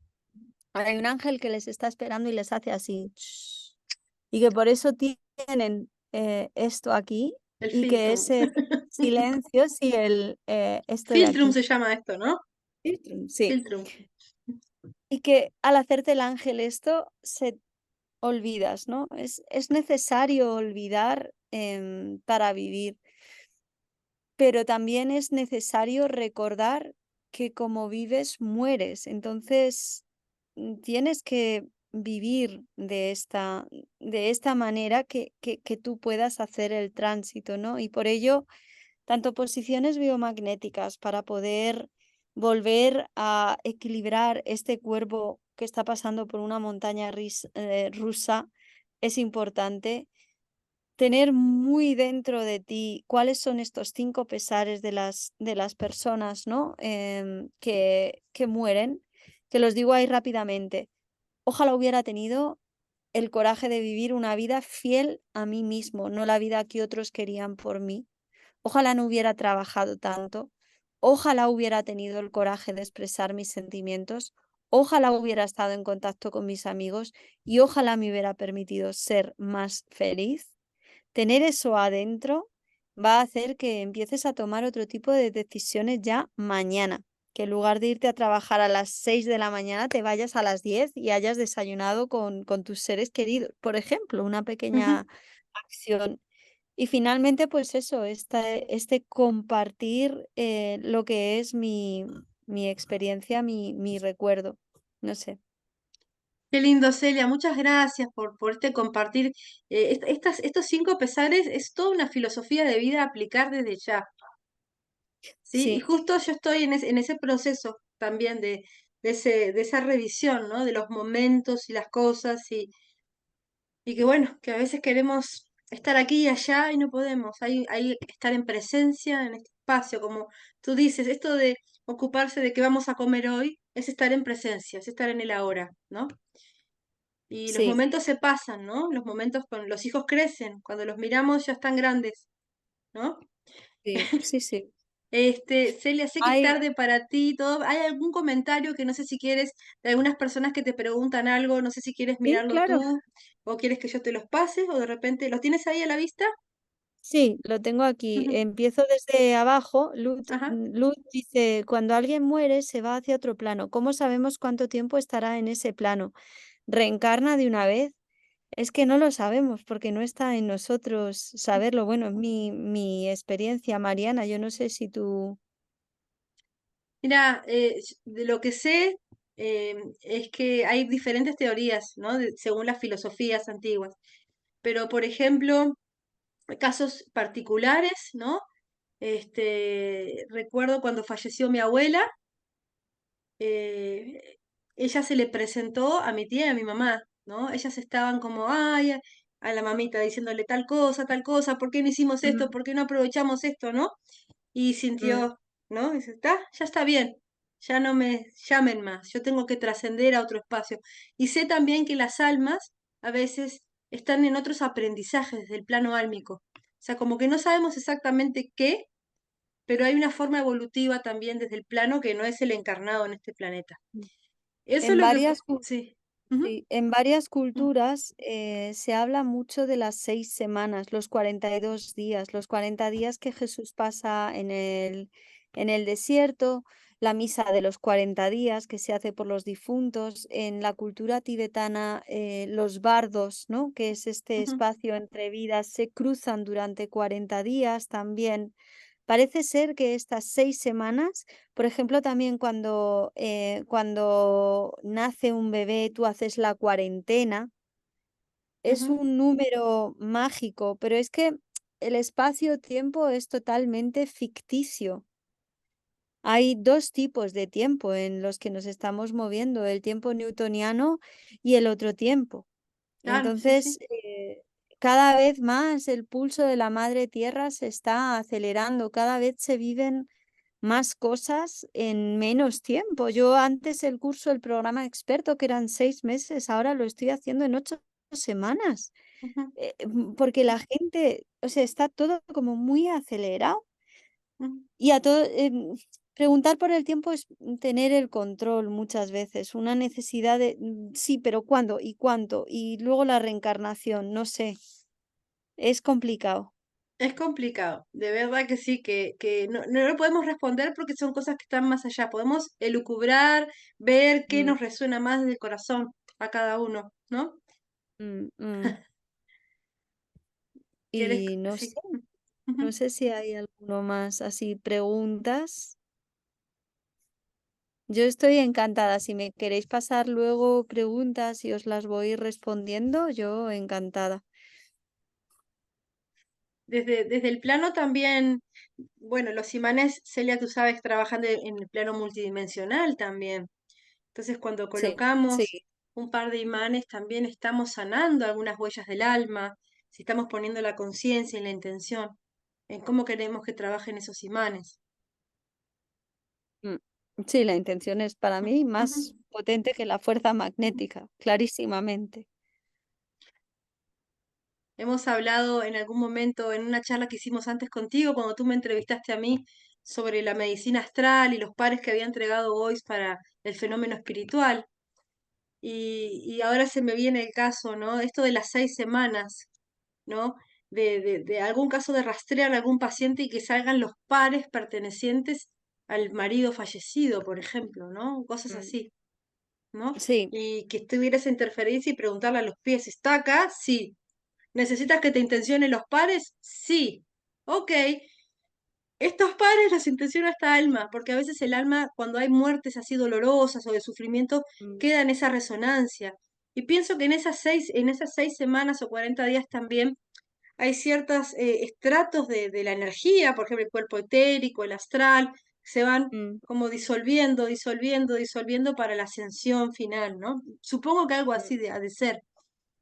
hay un ángel que les está esperando y les hace así. "Shh", y que por eso tienen esto aquí el y que filtrum. ese silencio, sí, esto de Filtrum aquí. se llama esto, ¿no? Sí, Filtrum. y que al hacerte el ángel esto, se olvidas, ¿no? Es necesario olvidar para vivir, pero también es necesario recordar que como vives, mueres. Entonces, tienes que vivir de esta manera que tú puedas hacer el tránsito, ¿no? Y por ello tanto posiciones biomagnéticas para poder volver a equilibrar este cuerpo que está pasando por una montaña rusa es importante. Tener muy dentro de ti cuáles son estos 5 pesares de las personas, ¿no? Que mueren. Te los digo ahí rápidamente. Ojalá hubiera tenido el coraje de vivir una vida fiel a mí mismo, no la vida que otros querían por mí. Ojalá no hubiera trabajado tanto, ojalá hubiera tenido el coraje de expresar mis sentimientos, ojalá hubiera estado en contacto con mis amigos y ojalá me hubiera permitido ser más feliz. Tener eso adentro va a hacer que empieces a tomar otro tipo de decisiones ya mañana, que en lugar de irte a trabajar a las 6 de la mañana, te vayas a las 10 y hayas desayunado con tus seres queridos. Por ejemplo, una Ujú. pequeña acción. Y finalmente, pues eso, este compartir lo que es mi experiencia, mi recuerdo. No sé. Qué lindo, Celia. Muchas gracias por este compartir. Estos 5 pesares es toda una filosofía de vida a aplicar desde ya. ¿Sí? Y Sí, justo yo estoy en ese proceso también de esa revisión, ¿no? De los momentos y las cosas y que bueno, que a veces queremos estar aquí y allá y no podemos. Hay que estar en presencia en este espacio, como tú dices, esto de ocuparse de qué vamos a comer hoy es estar en presencia, es estar en el ahora, ¿no? Y los sí, momentos se pasan, ¿no? Los momentos con los hijos crecen, cuando los miramos ya están grandes, ¿no? sí, sí, sí. Celia, sé que es Hay, tarde para ti y todo. ¿Hay algún comentario que no sé si quieres, de algunas personas que te preguntan algo, no sé si quieres sí, mirarlo claro. tú o quieres que yo te los pase o de repente los tienes ahí a la vista? Sí, lo tengo aquí. Ujú, Empiezo desde abajo. ajá. Luz dice, cuando alguien muere, se va hacia otro plano. ¿Cómo sabemos cuánto tiempo estará en ese plano? ¿Reencarna de una vez? Es que no lo sabemos porque no está en nosotros saberlo. Bueno, es mi experiencia, Mariana. Yo no sé si tú... Mira, de lo que sé es que hay diferentes teorías, ¿no? Según las filosofías antiguas. Pero, por ejemplo, casos particulares, ¿no? Recuerdo cuando falleció mi abuela, eh, ella se le presentó a mi tía y a mi mamá, ¿no? Ellas estaban como, ay, a la mamita diciéndole tal cosa, ¿por qué no hicimos esto? Mm, ¿Por qué no aprovechamos esto, no? Y mm, sintió, ¿no? Dice, está, ya está bien, ya no me llamen más, yo tengo que trascender a otro espacio. Y sé también que las almas a veces están en otros aprendizajes del plano álmico. O sea, como que no sabemos exactamente qué, pero hay una forma evolutiva también desde el plano que no es el encarnado en este planeta. Mm. Eso es En lo que... varias, Sí. Ujú, sí, en varias ujú, culturas se habla mucho de las 6 semanas, los 42 días, los 40 días que Jesús pasa en el desierto, la misa de los 40 días que se hace por los difuntos. En la cultura tibetana, los bardos, ¿no? Que es este ujú, espacio entre vidas, se cruzan durante 40 días también. Parece ser que estas 6 semanas, por ejemplo, también cuando nace un bebé, tú haces la cuarentena, es ujú. un número mágico, pero es que el espacio-tiempo es totalmente ficticio. Hay dos tipos de tiempo en los que nos estamos moviendo, el tiempo newtoniano y el otro tiempo. Claro, sí, Entonces, sí. cada vez más el pulso de la madre tierra se está acelerando, cada vez se viven más cosas en menos tiempo. Yo antes el curso, el programa experto, que eran 6 meses, ahora lo estoy haciendo en 8 semanas, Ujú, porque la gente, o sea, está todo como muy acelerado ujú. y a todo, preguntar por el tiempo es tener el control muchas veces, una necesidad de, sí, pero ¿cuándo y cuánto? Y luego la reencarnación, no sé, es complicado. Es complicado, de verdad que sí, que no lo podemos responder porque son cosas que están más allá. Podemos elucubrar, ver qué Mm, nos resuena más del corazón a cada uno, ¿no? mm. ¿Quieres? Y no sé, Sí. no Ujú. sé si hay alguno más así, preguntas. Yo estoy encantada. Si me queréis pasar luego preguntas y os las voy respondiendo, yo encantada. Desde el plano también, bueno, los imanes, Celia, tú sabes, trabajan en el plano multidimensional también. Entonces, cuando Sí, colocamos sí. un par de imanes, también estamos sanando algunas huellas del alma, si estamos poniendo la conciencia y la intención en cómo queremos que trabajen esos imanes. Mm. Sí, la intención es para mí Ujú. más potente que la fuerza magnética, clarísimamente. Hemos hablado en algún momento en una charla que hicimos antes contigo, cuando tú me entrevistaste a mí, sobre la medicina astral y los pares que había entregado Boyce para el fenómeno espiritual. Y ahora se me viene el caso, ¿no? Esto de las 6 semanas, ¿no? De algún caso de rastrear a algún paciente y que salgan los pares pertenecientes al marido fallecido, por ejemplo, ¿no? Cosas Mm. así, ¿no? Sí, Y que tuviera esa interferencia y preguntarle a los pies, ¿está acá? Sí. ¿Necesitas que te intencione los pares? Sí. Ok. Estos pares los intenciona esta alma, porque a veces el alma, cuando hay muertes así dolorosas o de sufrimiento, mm, queda en esa resonancia. Y pienso que en esas 6 semanas o 40 días también hay ciertos estratos de la energía, por ejemplo, el cuerpo etérico, el astral, se van mm, como disolviendo, disolviendo, disolviendo para la ascensión final, ¿no? Supongo que algo mm. así ha de ser,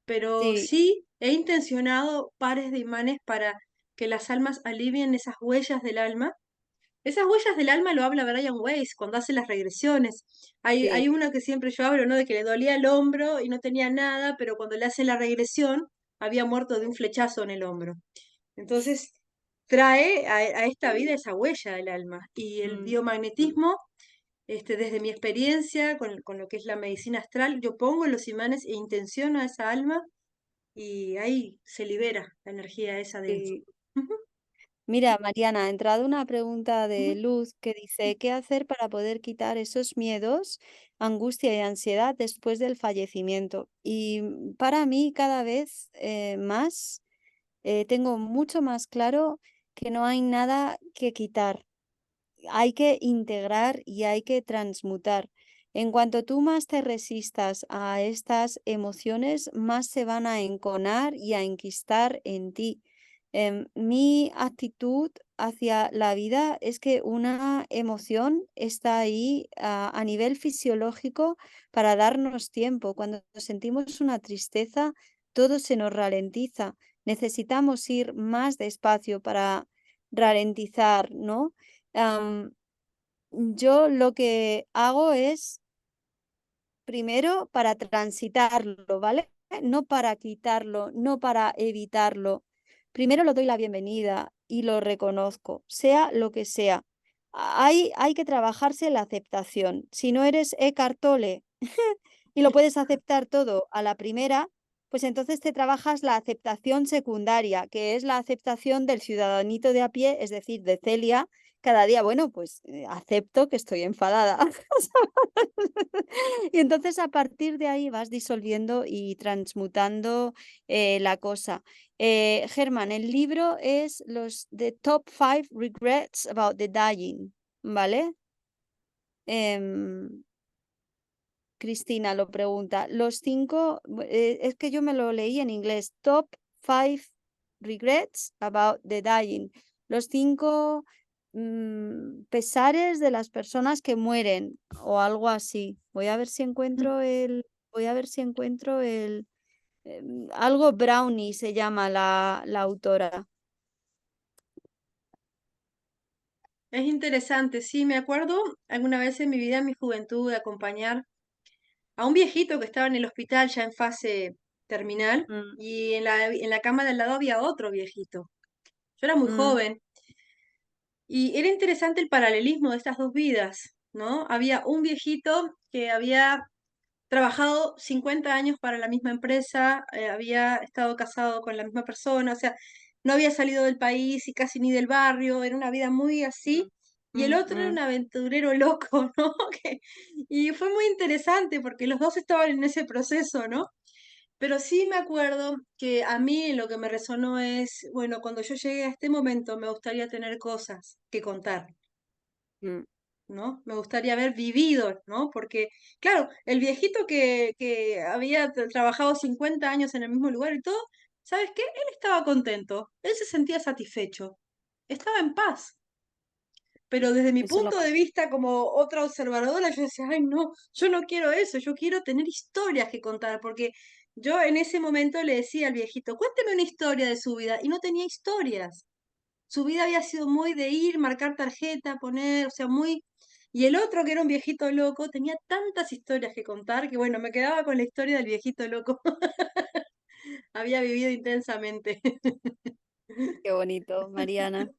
pero Sí, sí he intencionado pares de imanes para que las almas alivien esas huellas del alma. Esas huellas del alma lo habla Brian Weiss cuando hace las regresiones. Hay sí. una que siempre yo hablo, ¿no? De que le dolía el hombro y no tenía nada, pero cuando le hace la regresión había muerto de un flechazo en el hombro. Entonces trae a esta vida esa huella del alma. Y el Mm, mm. biomagnetismo, desde mi experiencia con lo que es la medicina astral, yo pongo los imanes e intenciono a esa alma y ahí se libera la energía esa densa. Sí. Ujú, Mira, Mariana, ha entrado una pregunta de ujú, Luz que dice, ¿qué hacer para poder quitar esos miedos, angustia y ansiedad después del fallecimiento? Y para mí cada vez más tengo mucho más claro que no hay nada que quitar, hay que integrar y hay que transmutar. En cuanto tú más te resistas a estas emociones, más se van a enconar y a enquistar en ti. Mi actitud hacia la vida es que una emoción está ahí a nivel fisiológico para darnos tiempo. Cuando sentimos una tristeza, todo se nos ralentiza. Necesitamos ir más despacio para ralentizar, ¿no? Am, yo lo que hago es, primero, para transitarlo, ¿vale? No para quitarlo, no para evitarlo. primero lo doy la bienvenida y lo reconozco, sea lo que sea. Hay que trabajarse la aceptación. Si no eres Eckhart Tolle y lo puedes aceptar todo a la primera, pues entonces te trabajas la aceptación secundaria, que es la aceptación del ciudadanito de a pie, es decir, de Celia, cada día, bueno, pues acepto que estoy enfadada. Y entonces a partir de ahí vas disolviendo y transmutando la cosa. Germán, el libro es los The Top 5 Regrets About the Dying, ¿vale? Em, Cristina lo pregunta. Los cinco, es que yo me lo leí en inglés. Top 5 Regrets About the Dying. Los cinco pesares de las personas que mueren o algo así. Voy a ver si encuentro algo Brownie se llama la autora. Es interesante, sí, me acuerdo alguna vez en mi vida, en mi juventud, de acompañar a un viejito que estaba en el hospital ya en fase terminal Mm, y en la cama de al lado había otro viejito. Yo era muy mm, joven y era interesante el paralelismo de estas dos vidas, ¿no? Había un viejito que había trabajado 50 años para la misma empresa, había estado casado con la misma persona, o sea, no había salido del país y casi ni del barrio, era una vida muy mm, así. Y el mm, otro era un mm, aventurero loco, ¿no? Y fue muy interesante porque los dos estaban en ese proceso, ¿no? Pero sí me acuerdo que a mí lo que me resonó es, bueno, cuando yo llegué a este momento me gustaría tener cosas que contar. mm. ¿No? Me gustaría haber vivido, ¿no? Porque, claro, el viejito que había trabajado 50 años en el mismo lugar y todo, ¿sabes qué? Él estaba contento, él se sentía satisfecho, estaba en paz. Pero desde mi Eso es lo punto de vista como otra observadora, yo decía, ay, no, yo no quiero eso, yo quiero tener historias que contar, porque yo en ese momento le decía al viejito, cuénteme una historia de su vida, y no tenía historias. Su vida había sido muy de ir, marcar tarjeta, poner, o sea, muy... Y el otro, que era un viejito loco, tenía tantas historias que contar que, bueno, me quedaba con la historia del viejito loco. Había vivido intensamente. qué bonito, Mariana.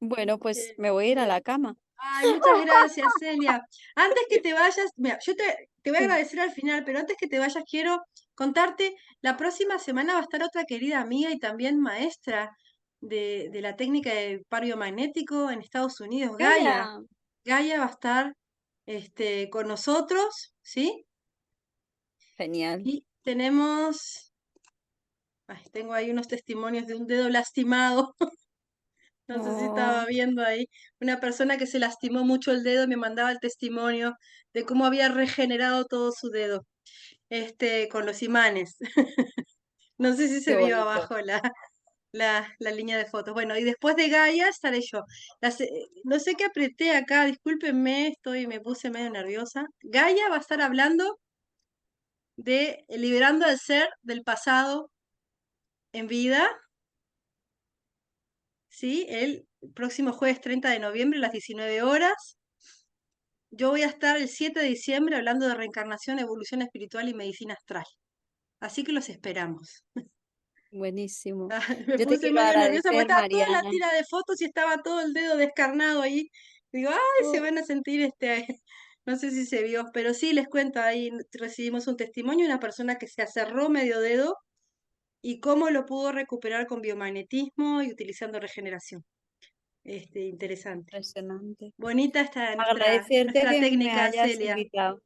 Bueno, pues me voy a ir a la Bien. cama. Ay, muchas gracias, Celia. Antes que te vayas, mira, te voy a Sí. agradecer al final, pero antes que te vayas, quiero contarte, la próxima semana va a estar otra querida amiga y también maestra de la técnica de par biomagnético en Estados Unidos, Gaia. Calla. Gaia va a estar con nosotros, ¿sí? Genial. Y tenemos, ay, tengo ahí unos testimonios de un dedo lastimado. No sé si estaba Oh, viendo ahí una persona que se lastimó mucho el dedo y me mandaba el testimonio de cómo había regenerado todo su dedo, con los imanes. No sé si se qué vio bonito. abajo la línea de fotos. Bueno, y después de Gaia estaré yo. No sé qué apreté acá, discúlpenme, me puse medio nerviosa. Gaia va a estar hablando de liberando al ser del pasado en vida, ¿sí? El próximo jueves 30 de noviembre a las 19 horas. Yo voy a estar el 7 de diciembre hablando de reencarnación, evolución espiritual y medicina astral. Así que los esperamos. Buenísimo. Me Yo te puse quiero medio nerviosa porque agradecer, estaba toda la Mariana. tira de fotos y estaba todo el dedo descarnado ahí. Digo, ay, se Oh, van a sentir no sé si se vio, pero sí les cuento, ahí recibimos un testimonio de una persona que se acerró medio dedo y cómo lo pudo recuperar con biomagnetismo y utilizando regeneración. Interesante. impresionante. Bonita esta Agradecerte nuestra que me técnica, hayas Celia. invitado.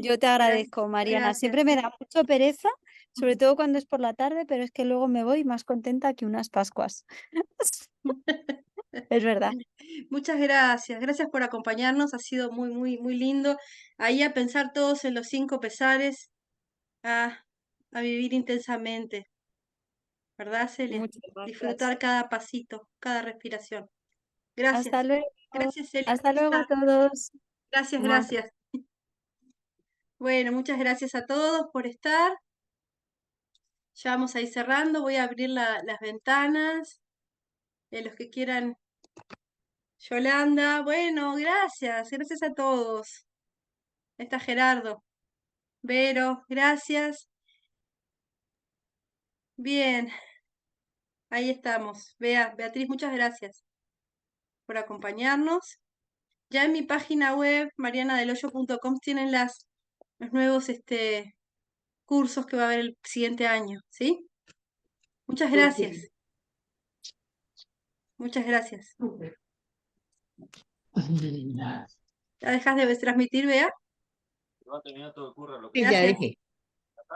Yo te Gra- agradezco, Mariana. Gracias. Siempre me da mucho pereza, sobre todo cuando es por la tarde, pero es que luego me voy más contenta que unas Pascuas. Es verdad. Muchas gracias. Gracias por acompañarnos. Ha sido muy, muy, muy lindo. Ahí a pensar todos en los 5 pesares, a, a vivir intensamente, ¿verdad, Celia? Muchas gracias. Disfrutar cada pasito, cada respiración. Gracias. Hasta luego. Gracias, Celia, por Hasta luego a estar. todos. Gracias, Mua. gracias. Bueno, muchas gracias a todos por estar. Ya vamos a ir cerrando. Voy a abrir las ventanas. Los que quieran, Yolanda. Bueno, gracias. Gracias a todos. Está Gerardo. Vero, gracias. Bien. Ahí estamos. Beatriz, muchas gracias por acompañarnos. Ya en mi página web, marianadelhoyo.com, tienen los nuevos cursos que va a haber el siguiente año, ¿sí? Muchas gracias. Muchas gracias. ¿Ya dejas de transmitir, Bea? Sí, ya Gracias. dejé.